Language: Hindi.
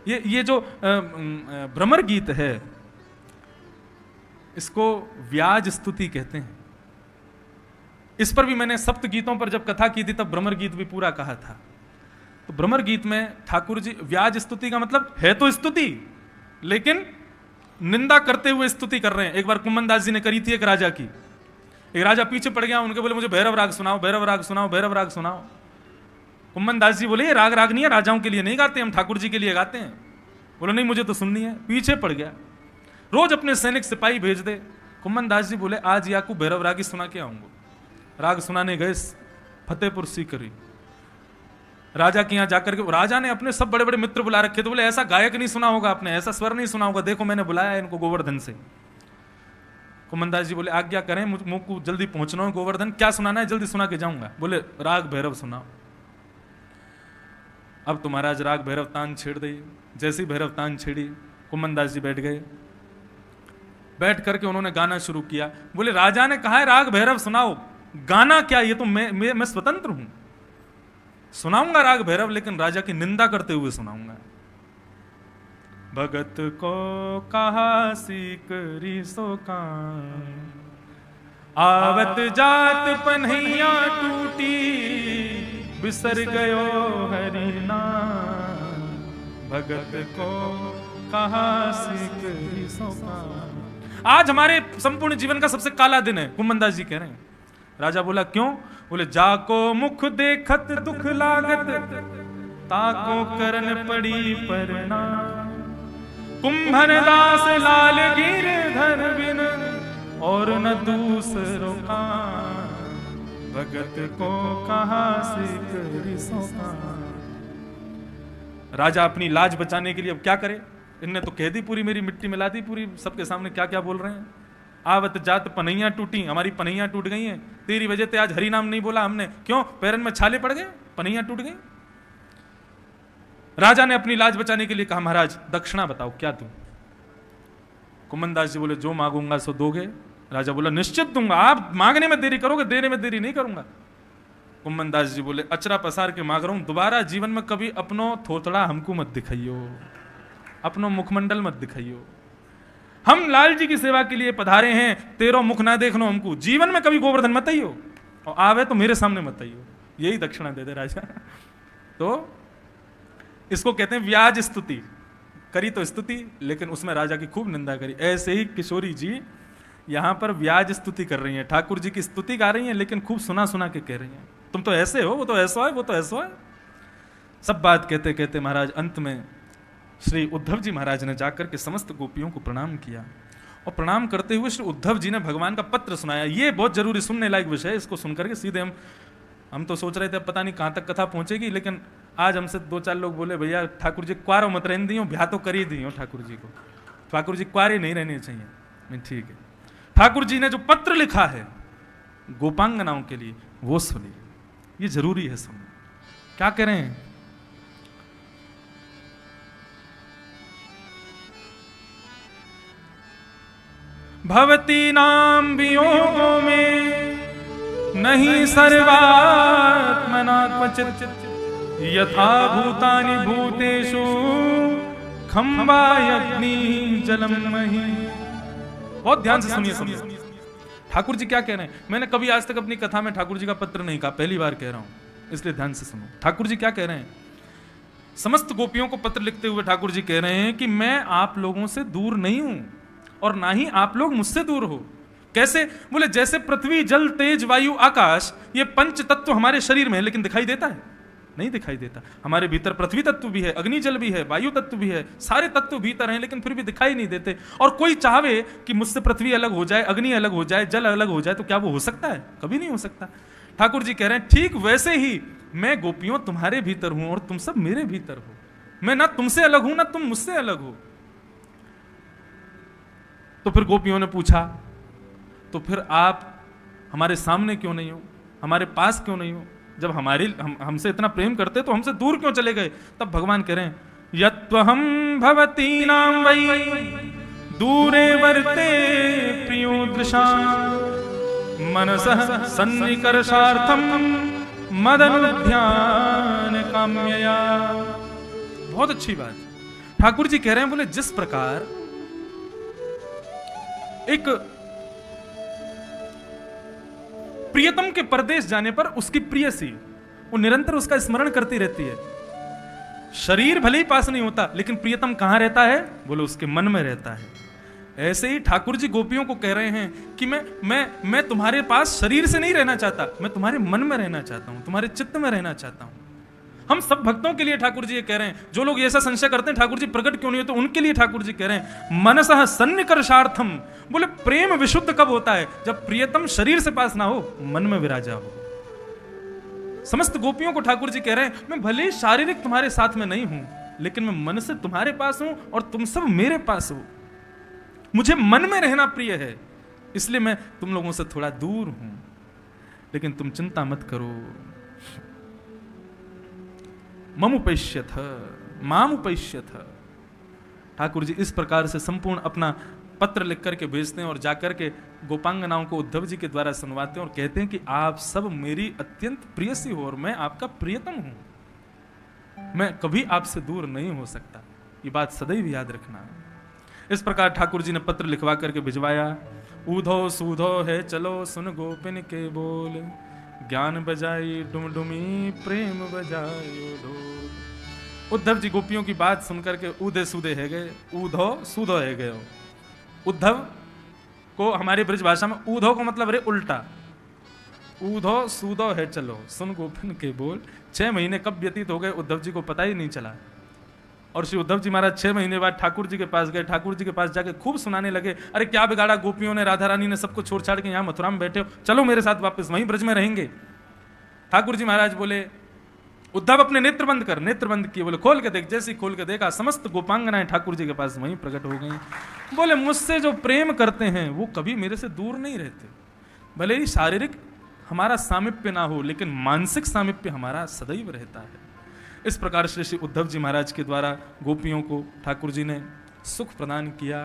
ये जो भ्रमर गीत है, इसको व्याज स्तुति कहते हैं। इस पर भी मैंने सप्त गीतों पर जब कथा की थी तब भ्रमर गीत भी पूरा कहा था। तो भ्रमर गीत में ठाकुर जी, व्याज स्तुति का मतलब है तो स्तुति, लेकिन निंदा करते हुए स्तुति कर रहे हैं। एक बार कुम्मन दास जी ने करी थी एक राजा की। एक राजा पीछे पड़ गया, उनके बोले मुझे भैरव राग सुनाओ, भैरव राग सुनाओ, भैरव राग सुनाओ। कुम्मन दास जी बोले ये राग नहीं है, राजाओं के लिए नहीं गाते, हम ठाकुर जी के लिए गाते हैं। बोले नहीं मुझे तो सुननी है। पीछे पड़ गया। रोज अपने सैनिक सिपाही भेज दे। कुम्मन दास जी बोले आज याकू भैरव राग ही सुना के आऊंगा। राग सुनाने गए फतेहपुर सीकरी। राजा के यहां जाकर के राजा ने अपने सब बड़े बड़े मित्र बुला रखे थे। बोले ऐसा गायक नहीं सुना होगा आपने, ऐसा स्वर नहीं सुना होगा, देखो मैंने बुलाया है इनको गोवर्धन से। कुम्मन दास जी बोले आज्ञा करें, मुझको जल्दी पहुंचना है गोवर्धन, क्या सुनाना है जल्दी सुना के जाऊंगा। बोले राग भैरव सुनाओ। अब तो महाराज राग भैरव तान छेड़ दी। जैसी भैरव तान छेड़ी, कुम्मन दास जी बैठ गए। बैठ करके उन्होंने गाना शुरू किया। बोले राजा ने कहा है राग भैरव सुनाओ, गाना क्या, ये तो मैं स्वतंत्र हूं, सुनाऊंगा राग भैरव, लेकिन राजा की निंदा करते हुए सुनाऊंगा। भगत को कहा सीकरी सो कान, आवत जात पन्हैया टूटी, बिसर गयो हरि नाम। भगत को कहा सीकरी सो कान। आज हमारे संपूर्ण जीवन का सबसे काला दिन है, कुम्मन दास जी कह रहे हैं। राजा बोला क्यों? बोले जाको मुख देखत दुख लागत, ताको करन पड़ी परिणाम। कुंभन दास लाल गिरधर बिन, और न दूसरो कान। भगत को कहा सीकरी सो कान। राजा अपनी लाज बचाने के लिए अब क्या करे? इनने तो कह दी पूरी, मेरी मिट्टी मिला दी पूरी, सबके सामने क्या क्या बोल रहे हैं। आवत जात पनैया टूटी, हमारी पनैया टूट गई हैं, तेरी वजह से आज हरि नाम नहीं बोला हमने। क्यों? पैरन में छाले पड़ गए, पनैया टूट गई। राजा ने अपनी लाज बचाने के लिए कहा महाराज दक्षिणा बताओ क्या दूं। कुम्मन दास जी बोले जो मांगूंगा सो दोगे। राजा बोला निश्चित दूंगा, आप मांगने में देरी करोगे, देने में देरी नहीं करूंगा। कुम्मन दास जी बोले अचरा पसार के मांग रहा हूं, दोबारा जीवन में कभी अपनो थोथड़ा हमको मत दिखाइयो, अपनो मुखमंडल मत दिखाइयो। हम लाल जी की सेवा के लिए पधारे हैं, तेरो मुख ना देखनो हमको, जीवन में कभी गोवर्धन मत आइयो, और आवे तो मेरे सामने मत आइयो। यही दक्षिणा दे दे राजा। तो इसको कहते हैं व्याज स्तुति। करी तो स्तुति, लेकिन उसमें राजा की खूब निंदा करी। ऐसे ही किशोरी जी यहां पर व्याज स्तुति कर रही हैं, ठाकुर जी की स्तुति गा रही हैं, लेकिन खूब सुना सुना के कह रही हैं तुम तो ऐसे हो, वो तो ऐसा है, वो तो ऐसा है। सब बात कहते कहते महाराज अंत में श्री उद्धव जी महाराज ने जाकर के समस्त गोपियों को प्रणाम किया, और प्रणाम करते हुए श्री उद्धव जी ने भगवान का पत्र सुनाया। ये बहुत जरूरी सुनने लायक विषय है। इसको सुनकर के सीधे हम तो सोच रहे थे पता नहीं कहां तक कथा पहुंचेगी, लेकिन आज हमसे दो चार लोग बोले भैया ठाकुर जी क्वारो मत रहने दियो, ब्याह तो कर ही दियो ठाकुर जी को, ठाकुर जी क्वारे नहीं रहने चाहिए। मैं ठीक है, ठाकुर जी ने जो पत्र लिखा है गोपांगनाओं के लिए वो सुनिए, ये जरूरी है सुनना। क्या कह रहे हैं? भवती नाम वियोगों में नहीं सर्वात्मना क्वचित, यथा भूतानि भूतेषु खंबायग्नि जलम मही। बहुत ध्यान से सुनिए सुनिए ठाकुर जी क्या कह रहे हैं। मैंने कभी आज तक अपनी कथा में ठाकुर जी का पत्र नहीं कहा, पहली बार कह रहा हूं, इसलिए ध्यान से सुनो। ठाकुर जी क्या कह रहे हैं? समस्त गोपियों को पत्र लिखते हुए ठाकुर जी कह रहे हैं कि मैं आप लोगों से दूर नहीं हूं और ना ही आप लोग मुझसे दूर हो। कैसे? बोले जैसे पृथ्वी जल तेज वायु आकाश, ये पंच तत्व हमारे शरीर में है, लेकिन दिखाई देता है? नहीं दिखाई देता। हमारे भीतर पृथ्वी तत्व भी है, अग्नि जल भी है, वायु तत्व भी है, सारे तत्व भीतर हैं, लेकिन फिर भी दिखाई नहीं देते। और कोई चाहे कि मुझसे पृथ्वी अलग हो जाए, अग्नि अलग हो जाए, जल अलग हो जाए, तो क्या वो हो सकता है? कभी नहीं हो सकता। ठाकुर जी कह रहे हैं ठीक वैसे ही मैं गोपियों तुम्हारे भीतर हूं और तुम सब मेरे भीतर हो। मैं ना तुमसे अलग हूं ना तुम मुझसे अलग हो। तो फिर गोपियों ने पूछा तो फिर आप हमारे सामने क्यों नहीं हो, हमारे पास क्यों नहीं हो? जब हमसे इतना प्रेम करते तो हमसे दूर क्यों चले गए? तब भगवान कह रहे हैं यत्वहम भवतीनां वै दूरे वर्ते प्रियो दृशा मनसः सन्निकर्षार्थम मदनुध्यान काम्यया। बहुत अच्छी बात। ठाकुर जी कह रहे हैं, बोले जिस प्रकार एक प्रियतम के परदेश जाने पर उसकी प्रियसी वो निरंतर उसका स्मरण करती रहती है, शरीर भले ही पास नहीं होता लेकिन प्रियतम कहां रहता है, बोले उसके मन में रहता है। ऐसे ही ठाकुर जी गोपियों को कह रहे हैं कि मैं तुम्हारे पास शरीर से नहीं रहना चाहता, मैं तुम्हारे मन में रहना चाहता हूं, तुम्हारे चित्त में रहना चाहता हूं। हम सब भक्तों के लिए ठाकुर जी ये कह रहे हैं, जो लोग ऐसा संशय करते हैं ठाकुर जी प्रकट क्यों नहीं होते, उनके लिए ठाकुर जी कह रहे हैं मनसः सन्निकर्षार्थम। बोले प्रेम विशुद्ध कब होता है, जब प्रियतम शरीर से पास ना हो, मन में विराजा हो। समस्त गोपियों को ठाकुर जी कह रहे हैं, मैं भले शारीरिक तुम्हारे साथ में नहीं हूं, लेकिन मैं मन से तुम्हारे पास हूं और तुम सब मेरे पास हो। मुझे मन में रहना प्रिय है, इसलिए मैं तुम लोगों से थोड़ा दूर हूं, लेकिन तुम चिंता मत करो। ममुपैष्यथ मामुपैष्यथ। ठाकुर जी इस प्रकार से संपूर्ण अपना पत्र लिख करके भेजते हैं और जाकर के गोपांगनाओं को उद्धव जी के द्वारा सुनवाते हैं और कहते हैं कि आप सब मेरी अत्यंत प्रियसी हो और मैं आपका प्रियतम हूं, मैं कभी आपसे दूर नहीं हो सकता। ये बात सदैव याद रखना। इस प्रकार ठाकुर जी ने पत्र लिखवा करके भिजवाया। ऊधो सूधो है चलो सुन गोपिन के बोल, ज्ञान बजाई डुमडुमी प्रेम बजायो ढोल। उद्धव जी गोपियों की बात सुनकर के ऊधे सूधे है गए, ऊधो सूधो है गए। उद्धव को हमारी ब्रज भाषा में ऊधो को मतलब रे उल्टा, ऊधो सूधो है चलो सुन गोपिन के बोल। 6 महीने कब व्यतीत हो गए उद्धव जी को पता ही नहीं चला। और श्री उद्धव जी महाराज 6 महीने बाद ठाकुर जी के पास गए। ठाकुर जी के पास जाके खूब सुनाने लगे, अरे क्या बिगाड़ा गोपियों ने, राधा रानी ने सबको छोड़ छाड़ के यहाँ मथुरा में बैठे हो, चलो मेरे साथ वापस वहीं ब्रज में रहेंगे। ठाकुर जी महाराज बोले उद्धव अपने नेत्र बंद कर। नेत्र बंद किए, बोले खोल के देख। जैसे ही खोल के देखा समस्त गोपांगनाएं ठाकुर जी के पास वहीं प्रकट हो गई। बोले मुझसे जो प्रेम करते हैं वो कभी मेरे से दूर नहीं रहते, भले ही शारीरिक हमारा सामिप्य ना हो लेकिन मानसिक सामिप्य हमारा सदैव रहता है। इस प्रकार श्री उद्धव जी महाराज के द्वारा गोपियों को ठाकुर जी ने सुख प्रदान किया।